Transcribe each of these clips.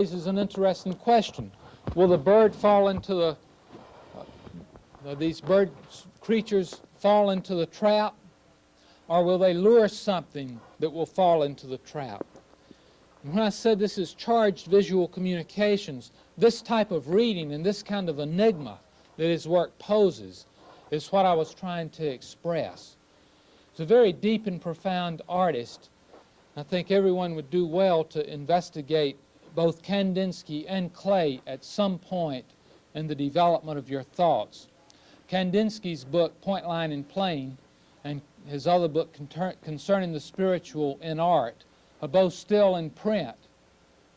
Raises an interesting question. Will the bird fall into these bird creatures fall into the trap, or will they lure something that will fall into the trap? And when I said this is charged visual communications, this type of reading and this kind of enigma that his work poses is what I was trying to express. He's a very deep and profound artist. I think everyone would do well to investigate both Kandinsky and Klee at some point in the development of your thoughts. Kandinsky's book, Point, Line, and Plane, and his other book concerning the spiritual in art are both still in print.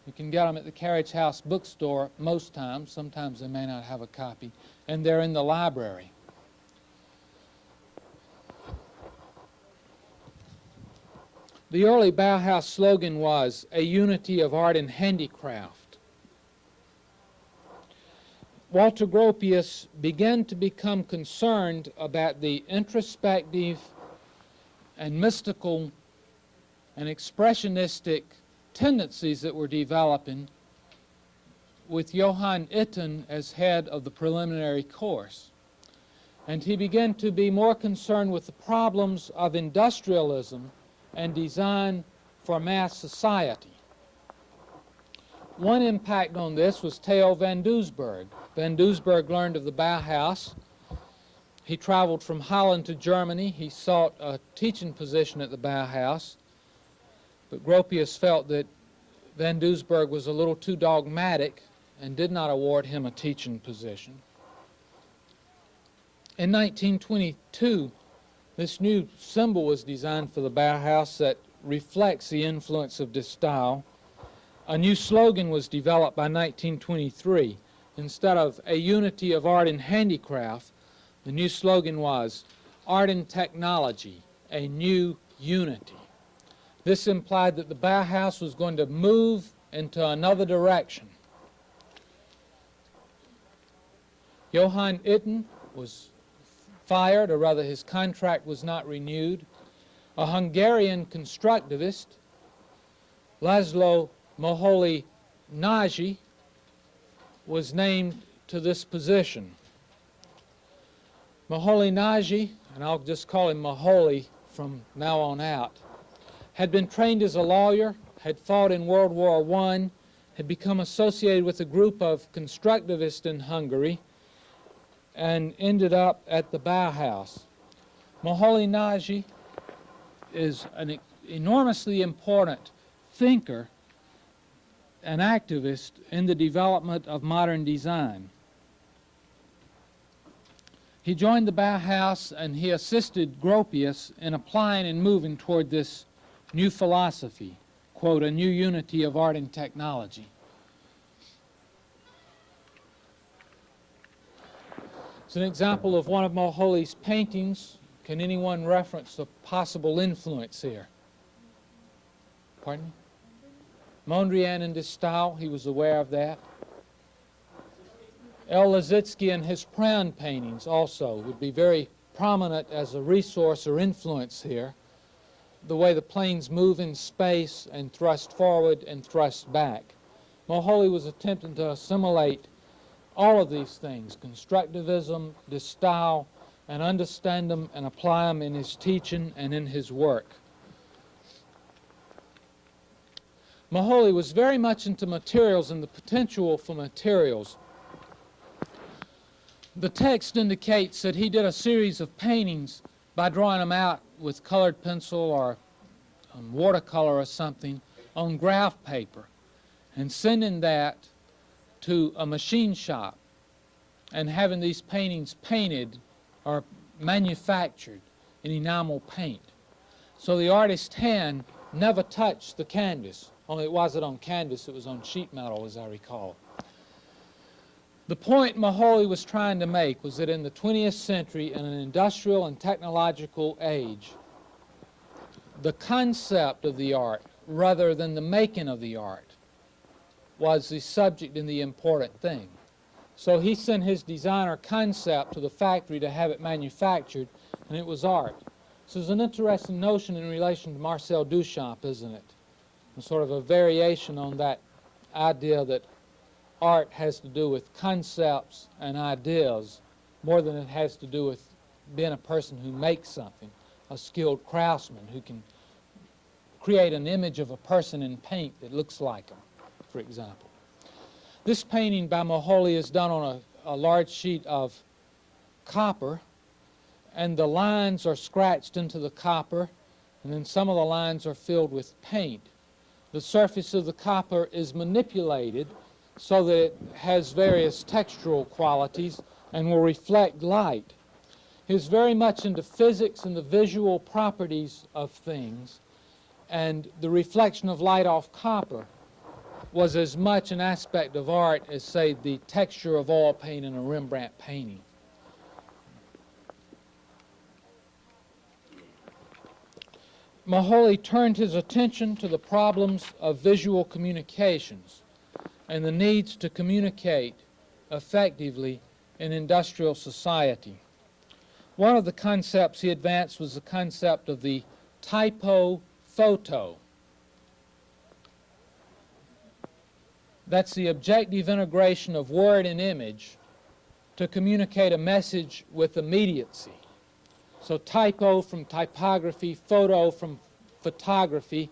You can get them at the Carriage House bookstore most times. Sometimes they may not have a copy, and they're in the library. The early Bauhaus slogan was, "A unity of art and handicraft." Walter Gropius began to become concerned about the introspective and mystical and expressionistic tendencies that were developing with Johann Iten as head of the preliminary course. And he began to be more concerned with the problems of industrialism and design for mass society. One impact on this was Theo van Doesburg. Van Doesburg learned of the Bauhaus. He traveled from Holland to Germany. He sought a teaching position at the Bauhaus, but Gropius felt that van Doesburg was a little too dogmatic and did not award him a teaching position. In 1922, this new symbol was designed for the Bauhaus that reflects the influence of this style. A new slogan was developed by 1923. Instead of "A unity of art and handicraft," the new slogan was "Art and technology, a new unity." This implied that the Bauhaus was going to move into another direction. Johann Iten was fired, or rather his contract was not renewed. A Hungarian constructivist, Laszlo Moholy-Nagy, was named to this position. Moholy-Nagy, and I'll just call him Moholy from now on out, had been trained as a lawyer, had fought in World War I, had become associated with a group of constructivists in Hungary, and ended up at the Bauhaus. Moholy-Nagy is an enormously important thinker and activist in the development of modern design. He joined the Bauhaus and he assisted Gropius in applying and moving toward this new philosophy, quote, "a new unity of art and technology." It's an example of one of Moholy's paintings. Can anyone reference a possible influence here? Pardon me? Mondrian in this style, he was aware of that. L. Lissitzky and his Pround paintings also would be very prominent as a resource or influence here. The way the planes move in space and thrust forward and thrust back. Moholy was attempting to assimilate all of these things, constructivism, this style, and understand them and apply them in his teaching and in his work. Moholy was very much into materials and the potential for materials. The text indicates that he did a series of paintings by drawing them out with colored pencil or watercolor or something on graph paper and sending that to a machine shop and having these paintings painted or manufactured in enamel paint. So the artist's hand never touched the canvas, only it wasn't on canvas, it was on sheet metal, as I recall. The point Moholy was trying to make was that in the 20th century, in an industrial and technological age, the concept of the art, rather than the making of the art, was the subject and the important thing. So he sent his designer concept to the factory to have it manufactured, and it was art. So it's an interesting notion in relation to Marcel Duchamp, isn't it? And sort of a variation on that idea that art has to do with concepts and ideas more than it has to do with being a person who makes something, a skilled craftsman who can create an image of a person in paint that looks like him, for example. This painting by Moholy is done on a large sheet of copper, and the lines are scratched into the copper, and then some of the lines are filled with paint. The surface of the copper is manipulated so that it has various textural qualities and will reflect light. He's very much into physics and the visual properties of things, and the reflection of light off copper was as much an aspect of art as, say, the texture of oil paint in a Rembrandt painting. Moholy turned his attention to the problems of visual communications and the needs to communicate effectively in industrial society. One of the concepts he advanced was the concept of the typophoto. That's the objective integration of word and image to communicate a message with immediacy. So typo from typography, photo from photography.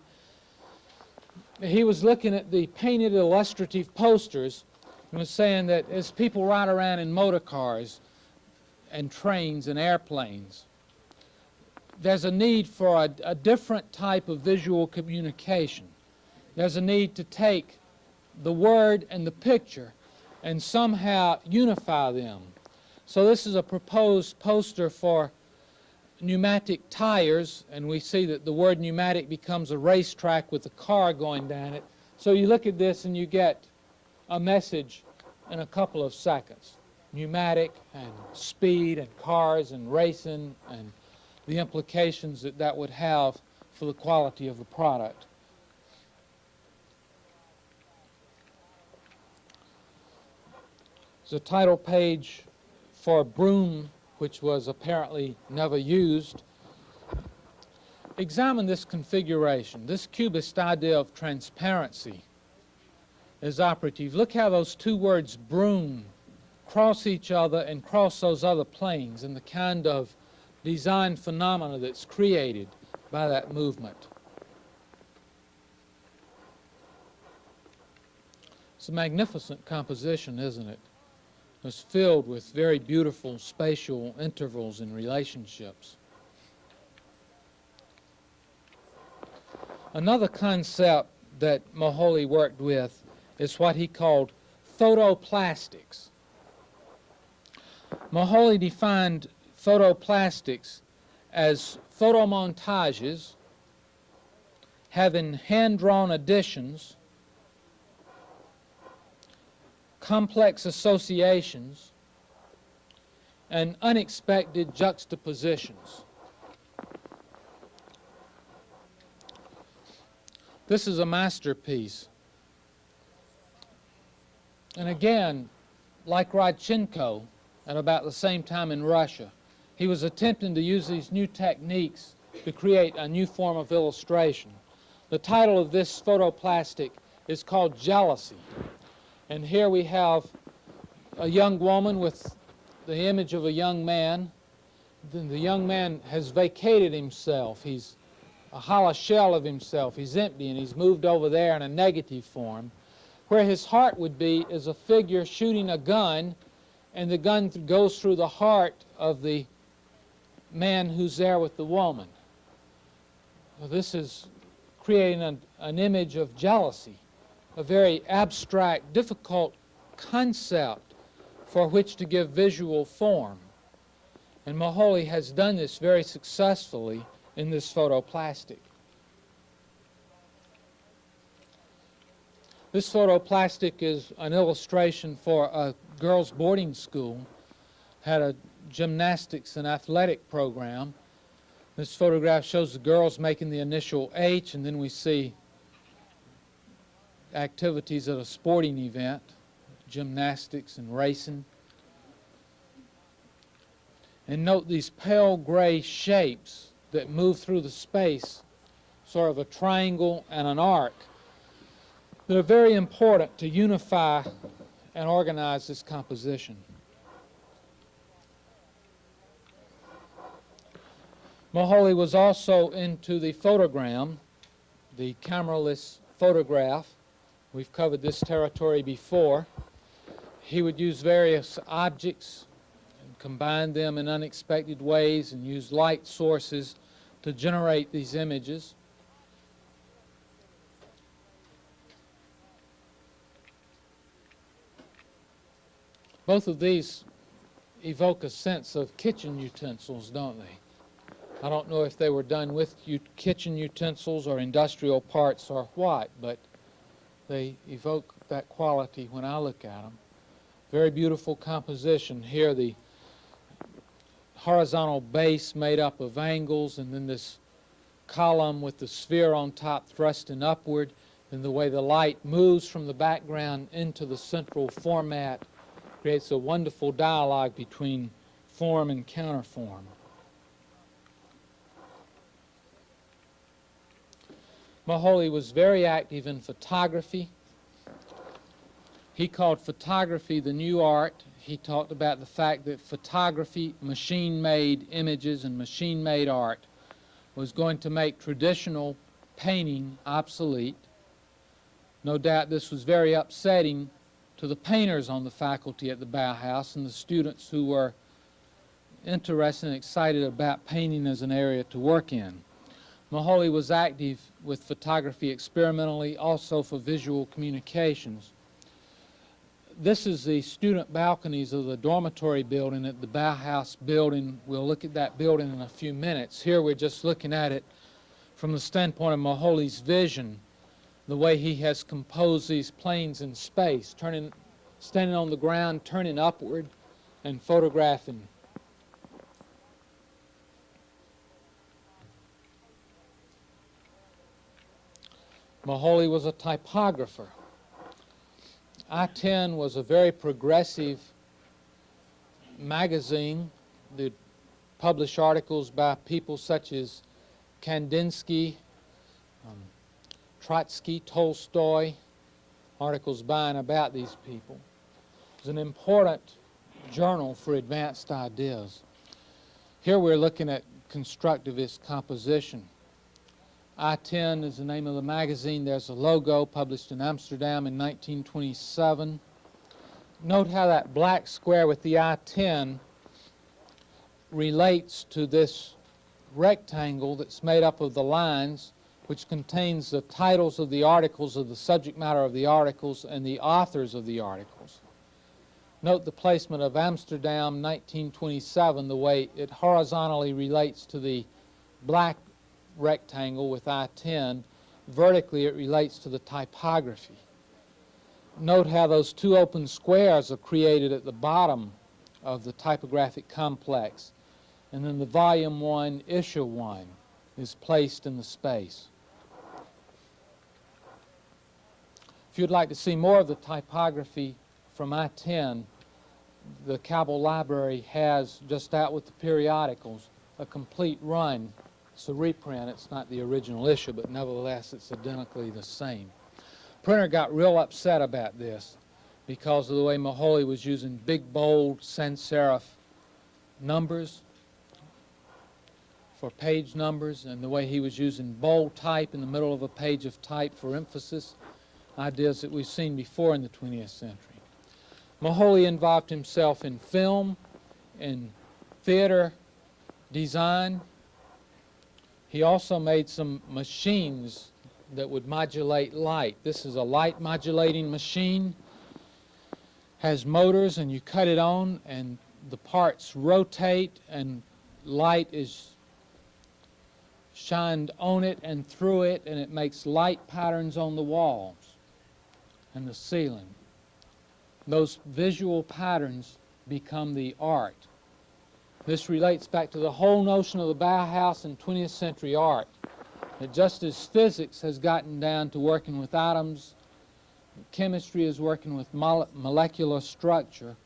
He was looking at the painted illustrative posters and was saying that as people ride around in motor cars and trains and airplanes, there's a need for a different type of visual communication. There's a need to take the word and the picture and somehow unify them. So this is a proposed poster for pneumatic tires, and we see that the word pneumatic becomes a racetrack with a car going down it. So you look at this and you get a message in a couple of seconds. Pneumatic and speed and cars and racing and the implications that that would have for the quality of the product. There's a title page for a broom which was apparently never used. Examine this configuration. This cubist idea of transparency is operative. Look how those two words broom cross each other and cross those other planes and the kind of design phenomena that's created by that movement. It's a magnificent composition, isn't it? It's filled with very beautiful spatial intervals and relationships. Another concept that Moholy worked with is what he called photoplastics. Moholy defined photoplastics as photomontages having hand-drawn additions, complex associations, and unexpected juxtapositions. This is a masterpiece. And again, like Rodchenko, at about the same time in Russia, he was attempting to use these new techniques to create a new form of illustration. The title of this photoplastic is called Jealousy. And here we have a young woman with the image of a young man. The young man has vacated himself. He's a hollow shell of himself. He's empty, and he's moved over there in a negative form. Where his heart would be is a figure shooting a gun, and the gun goes through the heart of the man who's there with the woman. Well, this is creating an image of jealousy, a very abstract, difficult concept for which to give visual form. And Moholy has done this very successfully in this photoplastic. This photoplastic is an illustration for a girls' boarding school, had a gymnastics and athletic program. This photograph shows the girls making the initial H, and then we see activities at a sporting event, gymnastics and racing. And note these pale gray shapes that move through the space, sort of a triangle and an arc. that are very important to unify and organize this composition. Moholy was also into the photogram, the cameraless photograph. We've covered this territory before. He would use various objects and combine them in unexpected ways and use light sources to generate these images. Both of these evoke a sense of kitchen utensils, don't they? I don't know if they were done with kitchen utensils or industrial parts or what, but they evoke that quality when I look at them. Very beautiful composition. Here the horizontal base made up of angles, and then this column with the sphere on top thrusting upward, and the way the light moves from the background into the central format creates a wonderful dialogue between form and counterform. Moholy was very active in photography. He called photography the new art. He talked about the fact that photography, machine-made images and machine-made art, was going to make traditional painting obsolete. No doubt this was very upsetting to the painters on the faculty at the Bauhaus and the students who were interested and excited about painting as an area to work in. Moholy was active with photography experimentally, also for visual communications. This is the student balconies of the dormitory building at the Bauhaus building. We'll look at that building in a few minutes. Here we're just looking at it from the standpoint of Moholy's vision, the way he has composed these planes in space, standing on the ground, turning upward, and photographing. Moholy was a typographer. Iten was a very progressive magazine that published articles by people such as Kandinsky, Trotsky, Tolstoy, articles by and about these people. It was an important journal for advanced ideas. Here we're looking at constructivist composition. Iten is the name of the magazine. There's a logo published in Amsterdam in 1927. Note how that black square with the Iten relates to this rectangle that's made up of the lines, which contains the titles of the articles, of the subject matter of the articles, and the authors of the articles. Note the placement of Amsterdam 1927, the way it horizontally relates to the black rectangle with I-10. Vertically, it relates to the typography. Note how those two open squares are created at the bottom of the typographic complex, and then the volume 1, issue 1 is placed in the space. If you'd like to see more of the typography from I-10, the Cabell Library has, just out with the periodicals, a complete run. It's a reprint. It's not the original issue, but nevertheless, it's identically the same. Printer got real upset about this because of the way Moholy was using big, bold, sans serif numbers for page numbers, and the way he was using bold type in the middle of a page of type for emphasis, ideas that we've seen before in the 20th century. Moholy involved himself in film, in theater design. He also made some machines that would modulate light. This is a light modulating machine, has motors, and you cut it on and the parts rotate and light is shined on it and through it, and it makes light patterns on the walls and the ceiling. Those visual patterns become the art. This relates back to the whole notion of the Bauhaus and 20th century art, that just as physics has gotten down to working with atoms, chemistry is working with molecular structure,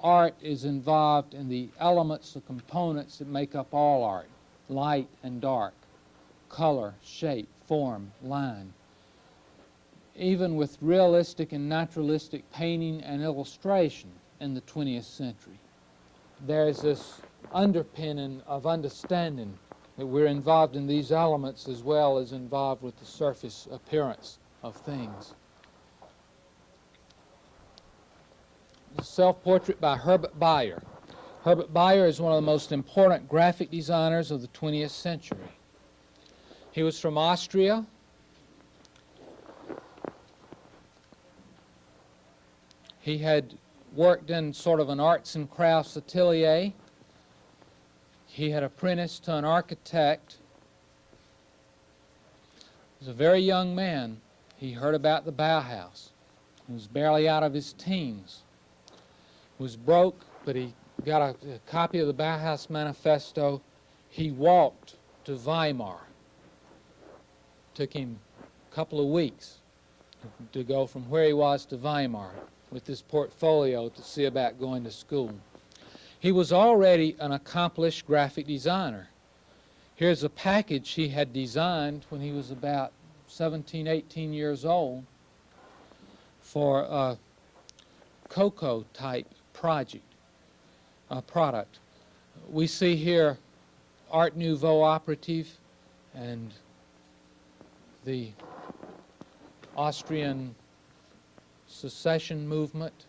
art is involved in the elements, the components that make up all art: light and dark, color, shape, form, line. even with realistic and naturalistic painting and illustration in the 20th century. There's this underpinning of understanding that we're involved in these elements as well as involved with the surface appearance of things. The self-portrait by Herbert Beier. Herbert Beier is one of the most important graphic designers of the 20th century. He was from Austria. He had worked in sort of an arts and crafts atelier. He had apprenticed to an architect. He was a very young man. He heard about the Bauhaus. He was barely out of his teens. He was broke, but he got a copy of the Bauhaus Manifesto. He walked to Weimar. Took him a couple of weeks to go from where he was to Weimar with this portfolio to see about going to school. He was already an accomplished graphic designer. Here's a package he had designed when he was about 17, 18 years old for a Koko type product. We see here Art Nouveau operative and the Austrian secession movement,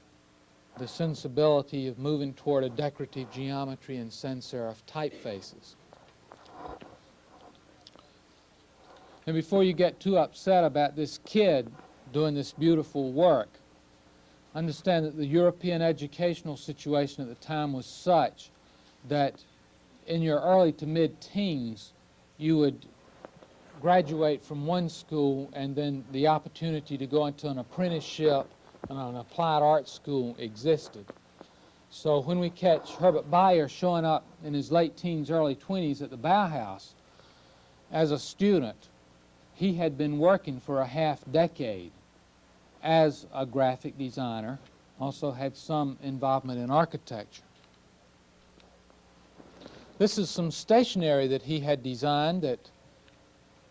the sensibility of moving toward a decorative geometry and sans serif typefaces. And before you get too upset about this kid doing this beautiful work, understand that the European educational situation at the time was such that in your early to mid-teens you would graduate from one school and then the opportunity to go into an apprenticeship and an applied arts school existed. So when we catch Herbert Beier showing up in his late teens, early 20s at the Bauhaus as a student, he had been working for a half-decade as a graphic designer, also had some involvement in architecture. This is some stationery that he had designed that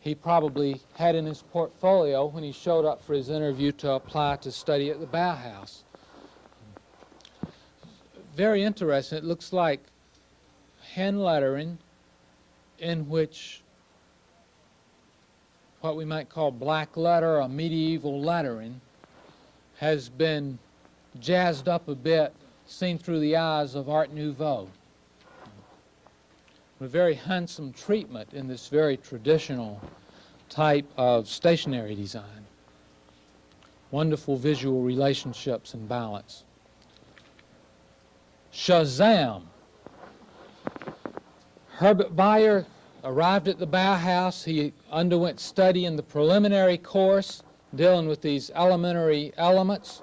he probably had in his portfolio when he showed up for his interview to apply to study at the Bauhaus. Very interesting. It looks like hand lettering in which what we might call black letter or medieval lettering has been jazzed up a bit, seen through the eyes of Art Nouveau. A very handsome treatment in this very traditional type of stationery design. Wonderful visual relationships and balance. Shazam! Herbert Beier arrived at the Bauhaus. He underwent study in the preliminary course dealing with these elementary elements.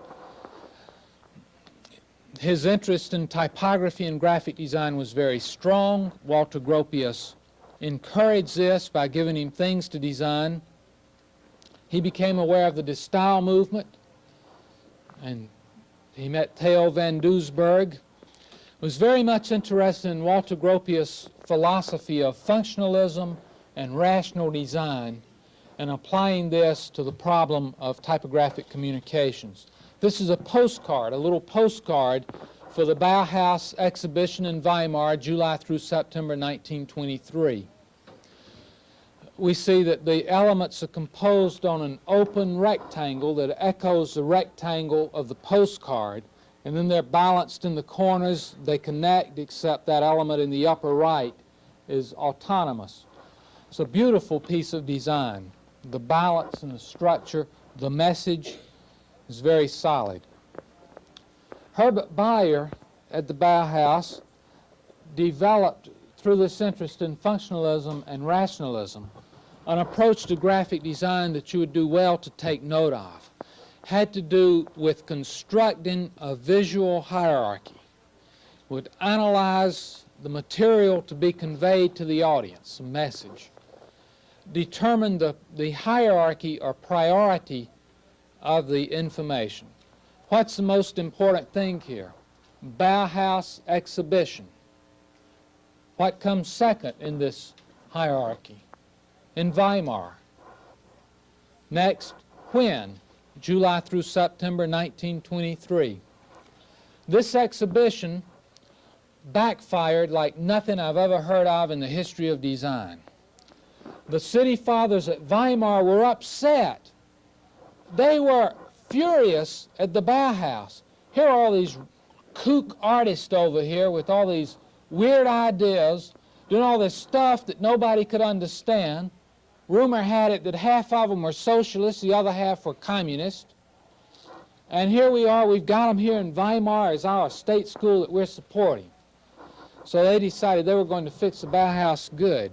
His interest in typography and graphic design was very strong. Walter Gropius encouraged this by giving him things to design. He became aware of the De Stijl movement, and he met Theo van Doesburg. Was very much interested in Walter Gropius' philosophy of functionalism and rational design and applying this to the problem of typographic communications. This is a postcard, a little postcard for the Bauhaus exhibition in Weimar, July through September 1923. We see that the elements are composed on an open rectangle that echoes the rectangle of the postcard, and then they're balanced in the corners. They connect, except that element in the upper right is autonomous. It's a beautiful piece of design. The balance and the structure, the message is very solid. Herbert Beier at the Bauhaus developed, through this interest in functionalism and rationalism, an approach to graphic design that you would do well to take note of. Had to do with constructing a visual hierarchy, would analyze the material to be conveyed to the audience, a message, determine the hierarchy or priority of the information. What's the most important thing here? Bauhaus exhibition. What comes second in this hierarchy? In Weimar. Next, when? July through September 1923. This exhibition backfired like nothing I've ever heard of in the history of design. The city fathers at Weimar were upset. They were furious at the Bauhaus. Here are all these kook artists over here with all these weird ideas, doing all this stuff that nobody could understand. Rumor had it that half of them were socialists, the other half were communists. And here we are, we've got them here in Weimar as our state school that we're supporting. So they decided they were going to fix the Bauhaus good.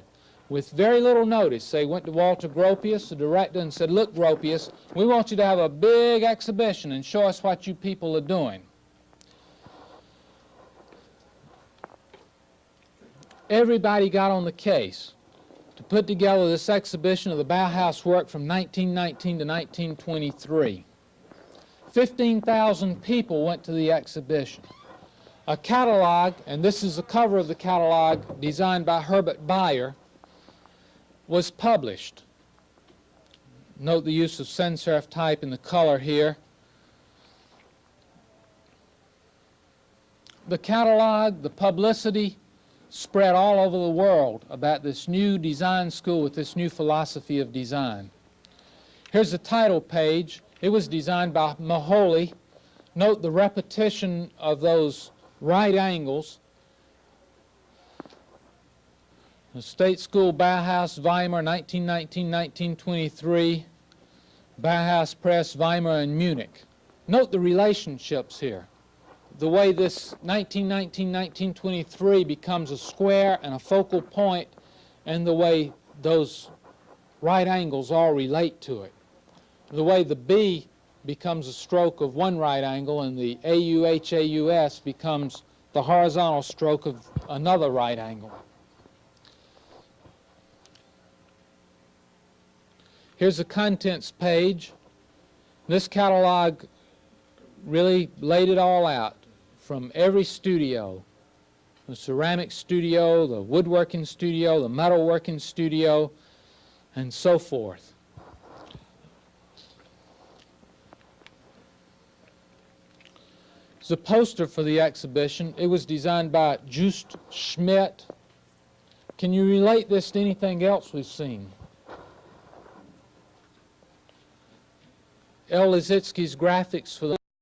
With very little notice, they went to Walter Gropius, the director, and said, "Look, Gropius, we want you to have a big exhibition and show us what you people are doing." Everybody got on the case to put together this exhibition of the Bauhaus work from 1919 to 1923. 15,000 people went to the exhibition. A catalog, and this is the cover of the catalog designed by Herbert Beier, was published. Note the use of sans serif type in the color here. The catalog, the publicity, spread all over the world about this new design school with this new philosophy of design. Here's the title page. It was designed by Maholi. Note the repetition of those right angles. The State School Bauhaus, Weimar, 1919-1923. Bauhaus Press, Weimar and Munich. Note the relationships here. The way this 1919-1923 becomes a square and a focal point, and the way those right angles all relate to it. The way the B becomes a stroke of one right angle and the AUHAUS becomes the horizontal stroke of another right angle. Here's the contents page. This catalog really laid it all out from every studio. The ceramic studio, the woodworking studio, the metalworking studio, and so forth. It's a poster for the exhibition. It was designed by Just Schmidt. Can you relate this to anything else we've seen? L. Liszitsky's graphics for the